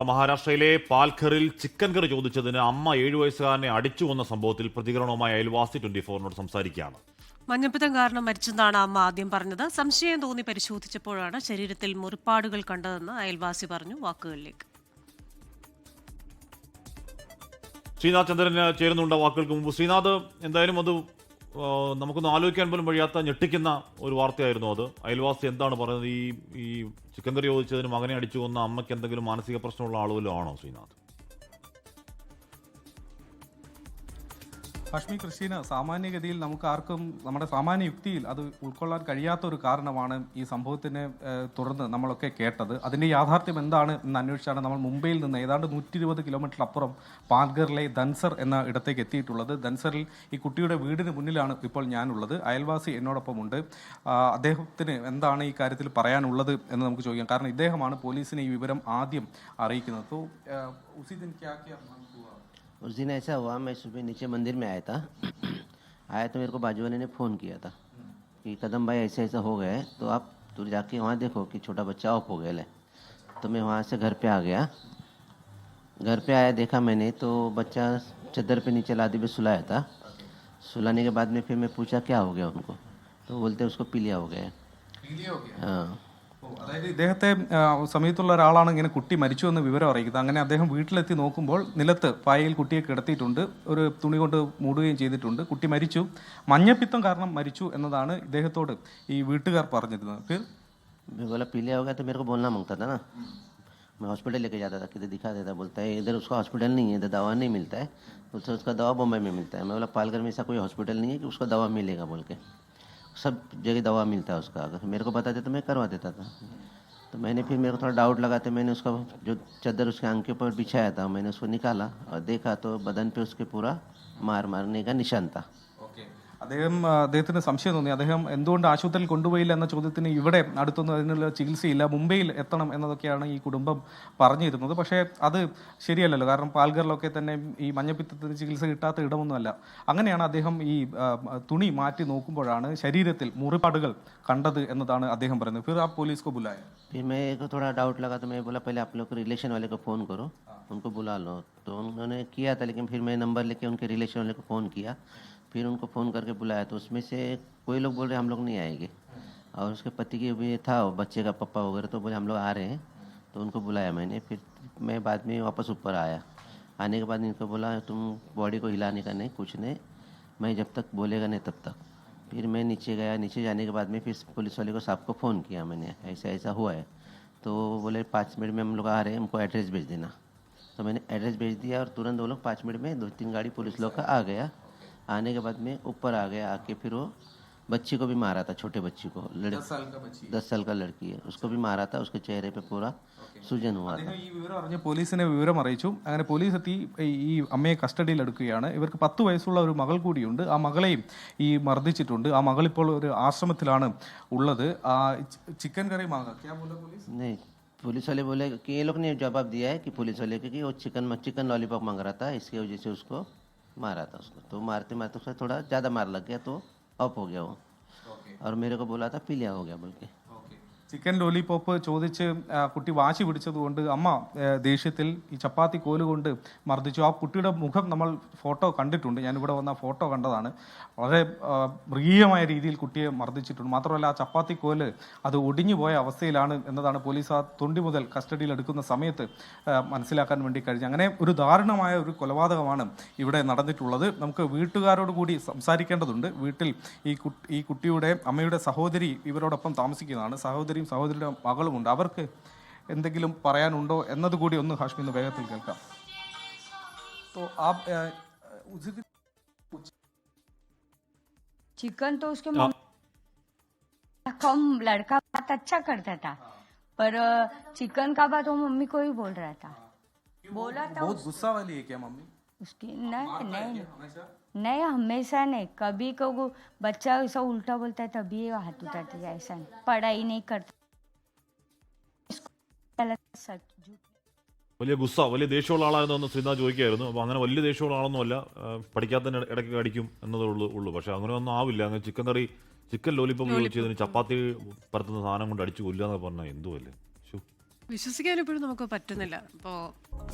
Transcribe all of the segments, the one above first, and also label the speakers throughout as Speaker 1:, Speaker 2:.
Speaker 1: മഹാരാഷ്ട്രയിലെ പാൽഘറിൽ ചിക്കൻ കറി ചോദിച്ചതിന് അമ്മ 7 വയസ്സുകാരനെ അടിച്ചു കൊന്ന സംഭവത്തിൽ പ്രതികരണവുമായി അയൽവാസി 24 സംസാരിക്കുകയാണ്.
Speaker 2: മഞ്ഞപ്പിത്തം കാരണം മരിച്ചെന്നാണ് അമ്മ ആദ്യം പറഞ്ഞത്. സംശയം തോന്നി പരിശോധിച്ചപ്പോഴാണ് ശരീരത്തിൽ മുറിപ്പാടുകൾ കണ്ടതെന്ന് അയൽവാസി പറഞ്ഞു. വാക്കുകളിലേക്ക്.
Speaker 1: ശ്രീനാഥ് ചന്ദ്രന് ചേരുന്നുണ്ട് വാക്കുകൾക്ക് മുമ്പ്. ശ്രീനാഥ്, എന്തായാലും അത് നമുക്കൊന്ന് ആലോചിക്കാൻ പോലും വഴിയാത്ത ഞെട്ടിക്കുന്ന ഒരു വാർത്തയായിരുന്നു അത്. അയൽവാസി എന്താണ് പറയുന്നത്? ഈ ചിക്കൻ കറി ചോദിച്ചതിന് മകനെ അടിച്ചു കൊന്ന അമ്മയ്ക്ക് എന്തെങ്കിലും മാനസിക പ്രശ്നമുള്ള ആളുവല്ലോ ആണോ ശ്രീനാഥ്?
Speaker 3: ഹാഷ്മി, ക്രിസ്റ്റീന, സാമാന്യഗതിയിൽ നമുക്ക് ആർക്കും നമ്മുടെ സാമാന്യ യുക്തിയിൽ അത് ഉൾക്കൊള്ളാൻ കഴിയാത്ത ഒരു കാരണമാണ് ഈ സംഭവത്തിനെ തുടർന്ന് നമ്മളൊക്കെ കേട്ടത്. അതിൻ്റെ യാഥാർത്ഥ്യം എന്താണ് എന്ന് അന്വേഷിച്ചാണ് നമ്മൾ മുംബൈയിൽ നിന്ന് ഏതാണ്ട് 120 കിലോമീറ്റർ അപ്പുറം പാൽഘറിലെ ദൻസർ എന്ന ഇടത്തേക്ക് എത്തിയിട്ടുള്ളത്. ദൻസറിൽ ഈ കുട്ടിയുടെ വീടിന് മുന്നിലാണ് ഇപ്പോൾ ഞാനുള്ളത്. അയൽവാസി എന്നോടൊപ്പമുണ്ട്. അദ്ദേഹത്തിന് എന്താണ് ഈ കാര്യത്തിൽ പറയാനുള്ളത് എന്ന് നമുക്ക് ചോദിക്കാം. കാരണം ഇദ്ദേഹമാണ് പോലീസിനെ ഈ വിവരം ആദ്യം അറിയിക്കുന്നത്.
Speaker 4: उस दिन ऐसा हुआ, मैं सुबह नीचे मंदिर में आया था। आया तो मेरे को बाजू वाले ने फ़ोन किया था कि कदम भाई ऐसा ऐसा हो गया है, तो आप दूर जाके वहाँ देखो कि छोटा बच्चा ऑफ हो गया है। तो मैं वहाँ से घर पे आ गया। घर पे आया, देखा मैंने तो बच्चा चद्दर पे नीचे लादी पे सुलाया था। सुलाने के बाद में फिर मैं पूछा क्या हो गया उनको, तो बोलते उसको पीलिया हो गया है। हाँ,
Speaker 3: അതായത് ഇദ്ദേഹത്തെ സമയത്തുള്ള ഒരാളാണ് ഇങ്ങനെ കുട്ടി മരിച്ചു എന്ന് വിവരം അറിയിക്കുന്നത്. അങ്ങനെ അദ്ദേഹം വീട്ടിലെത്തി നോക്കുമ്പോൾ നിലത്ത് പായയിൽ കുട്ടിയെ കിടത്തിയിട്ടുണ്ട്, ഒരു തുണി കൊണ്ട് മൂടുകയും ചെയ്തിട്ടുണ്ട്. കുട്ടി മരിച്ചു, മഞ്ഞപ്പിത്തം കാരണം മരിച്ചു എന്നതാണ് ഇദ്ദേഹത്തോട് ഈ വീട്ടുകാർ പറഞ്ഞിരുന്നത്.
Speaker 4: मैं बोला पीलिया हो गया तो मेरे को बोलना मांगता था ना। मैं हॉस्पिटल लेके जाता था, किधर दिखा देता, बोलता है इधर उसका हॉस्पिटल नहीं है, इधर दवा नहीं मिलता है, तो उसका दवा बम्बई में मिलता है। मैं बोला पालघर में ऐसा कोई हॉस्पिटल नहीं है कि उसको दवा मिलेगा बोल के, सब जगह दवा मिलता है उसका। अगर मेरे को बताते तो मैं करवा देता था। तो मैंने फिर मेरे को थोड़ा डाउट लगा तो मैंने उसका जो चादर उसके आंख के ऊपर बिछाया था, मैंने उसको निकाला और देखा तो बदन पे उसके पूरा मारने का निशान था।
Speaker 3: അദ്ദേഹത്തിന് സംശയം തോന്നി. അദ്ദേഹം എന്തുകൊണ്ട് ആശുപത്രിയിൽ കൊണ്ടുപോയില്ല എന്ന ചോദ്യത്തിന് ഇവിടെ അടുത്തൊന്നും അതിനുള്ള ചികിത്സയില്ല, മുംബൈയിൽ എത്തണം എന്നതൊക്കെയാണ് ഈ കുടുംബം പറഞ്ഞിരുന്നത്. പക്ഷേ അത് ശരിയല്ലല്ലോ. കാരണം പാൽഘറിലൊക്കെ തന്നെ ഈ മഞ്ഞപ്പിത്തത്തിന് ചികിത്സ കിട്ടാത്ത ഇടമൊന്നുമല്ല. അങ്ങനെയാണ് അദ്ദേഹം ഈ തുണി മാറ്റി നോക്കുമ്പോഴാണ് ശരീരത്തിൽ മുറിപ്പാടുകൾ കണ്ടത് എന്നതാണ് അദ്ദേഹം പറയുന്നത്. फिर आप पुलिस को बुलाया?
Speaker 4: फिर मेरे को थोड़ा डाउट लगा तो मैं बोला पहले आप लोग रिलेशन वाले को फ़ोन करो, उनको बुला लो। तो उन्होंने किया था, लेकिन फिर मैं नंबर लेके उनके रिलेशन वाले को फ़ोन किया, फिर उनको फ़ोन करके बुलाया। तो उसमें से कोई लोग बोल रहे हम लोग नहीं आएंगे, और उसके पति की भी था बच्चे का पप्पा वगैरह, तो बोले हम लोग आ रहे हैं। तो उनको बुलाया मैंने। फिर मैं बाद में वापस ऊपर आया। आने के बाद इनको बोला तुम बॉडी को हिलाने का नहीं, कुछ नहीं, मैं जब तक बोलेगा नहीं तब तक। फिर मैं नीचे गया। नीचे जाने के बाद में फिर पुलिस वाले को साहब को फ़ोन किया मैंने, ऐसा ऐसा हुआ है। तो बोले 5 मिनट में हम लोग आ रहे हैं, हमको एड्रेस भेज देना। तो मैंने एड्रेस भेज दिया और तुरंत वो लोग 5 मिनट में 2-3 गाड़ी पुलिस लोग का आ गया। आने के बाद में ऊपर आ गया। आके फिर वो बच्ची को भी मारा था, छोटे बच्ची को, 10 साल का लड़की है, उसको भी मारा था। उसके चेहरे पे पूरा सूजन हुआ था।
Speaker 3: ഈ വിവരം അറിഞ്ഞ് പോലീസിനെ വിവരം അറിയിച്ചു. അങ്ങനെ പോലീസ് എത്തി ഈ അമ്മയെ കസ്റ്റഡിയിൽ എടുക്കുകയാണ്. ഇവർക്ക് 10 വയസ്സുള്ള ഒരു മകൾ കൂടിയുണ്ട്. ആ മകളെയും ഈ മർദ്ദിച്ചിട്ടുണ്ട്. ആ മകൾ ഇപ്പോൾ ഒരു ആശ്രമത്തിലാണ് ഉള്ളത്. ചിക്കൻ കറി മാങ്ങ क्या बोला पुलिस?
Speaker 4: नहीं, पुलिस वाले बोले कि ये लोग ने जवाब दिया है कि पुलिस वाले कि वो चिकन लॉलीपॉप मांग रहा था, इसकी वजह से उसको मारा था उसको। तो मारते मारते उसका थोड़ा ज़्यादा मार लग गया, तो ऑफ हो गया वो। और मेरे को बोला था पीलिया हो गया बोल के।
Speaker 3: ചിക്കൻ ലോലിപോപ്പ് ചോദിച്ച് കുട്ടി വാശി പിടിച്ചതുകൊണ്ട് അമ്മ ദേഷ്യത്തിൽ ഈ ചപ്പാത്തി കോലുകൊണ്ട് മർദ്ദിച്ചു. ആ കുട്ടിയുടെ മുഖം നമ്മൾ ഫോട്ടോ കണ്ടിട്ടുണ്ട്. ഞാനിവിടെ വന്ന ഫോട്ടോ കണ്ടതാണ്. വളരെ മൃഗീയമായ രീതിയിൽ കുട്ടിയെ മർദ്ദിച്ചിട്ടുണ്ട്. മാത്രമല്ല ആ ചപ്പാത്തി കോല് അത് ഒടിഞ്ഞു പോയ അവസ്ഥയിലാണ് എന്നതാണ് പോലീസ് ആ തൊണ്ടി മുതൽ കസ്റ്റഡിയിൽ എടുക്കുന്ന സമയത്ത് മനസ്സിലാക്കാൻ വേണ്ടി കഴിഞ്ഞു. അങ്ങനെ ഒരു ദാരുണമായ ഒരു കൊലപാതകമാണ് ഇവിടെ നടന്നിട്ടുള്ളത്. നമുക്ക് വീട്ടുകാരോട് കൂടി സംസാരിക്കേണ്ടതുണ്ട്. വീട്ടിൽ ഈ കുട്ടിയുടെ അമ്മയുടെ സഹോദരി ഇവരോടൊപ്പം താമസിക്കുന്നതാണ്. സഹോദരിയുടെ മകളുമുണ്ട്. അവർക്ക് എന്തെങ്കിലും പറയാനുണ്ടോ എന്നതുകൂടി ഒന്ന് ഹാഷ്മി ഒന്ന് വേഗത്തിൽ കേൾക്കാം.
Speaker 5: चिकन तो उसके कम लड़का बात अच्छा करता था, पर चिकन का बात वो मम्मी को ही बोल रहा था। बोला था
Speaker 3: बहुत गुस्सा वाली है क्या मम्मी?
Speaker 5: उसकी नहीं हमेशा नहीं, कभी को बच्चा ऐसा उल्टा बोलता है तभी हाथ उठाती है, ऐसा नहीं। पढ़ाई नहीं करता,
Speaker 1: വലിയ ഗുസ്സ, വലിയ ദേഷ്യമുള്ള ആളായിരുന്നു ശ്രീനാഥ് ചോദിക്കുകയായിരുന്നു. അപ്പോൾ അങ്ങനെ വലിയ ദേഷ്യമുള്ള ആളൊന്നുമല്ല, പഠിക്കാത്തതിന് ഇടയ്ക്ക് അടിക്കും എന്നതേ ഉള്ളൂ. പക്ഷേ അങ്ങനെ ഒന്നും ആവില്ല. അങ്ങനെ ചിക്കൻ ലോലിപ്പോപ്പ് ചോദിച്ചതിന് ചപ്പാത്തി പരത്തുന്ന സാധനം കൊണ്ട് അടിച്ചു കൊല്ലുക എന്നൊക്കെ പറഞ്ഞാൽ എന്തുമല്ലേ.
Speaker 2: വിശ്വസിക്കാൻ ഇപ്പോഴും നമുക്ക് പറ്റുന്നില്ല. അപ്പോൾ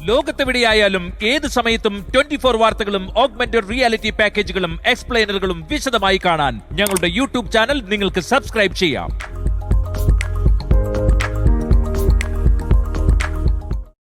Speaker 6: ലോകത്തെവിടെയായാലും ഏത് സമയത്തും 24 വാർത്തകളും ഓഗ്മെന്റഡ് റിയാലിറ്റി പാക്കേജുകളും എക്സ്പ്ലെയിനറുകളും വിശദമായി കാണാൻ ഞങ്ങളുടെ യൂട്യൂബ് ചാനൽ നിങ്ങൾക്ക് സബ്സ്ക്രൈബ് ചെയ്യാം.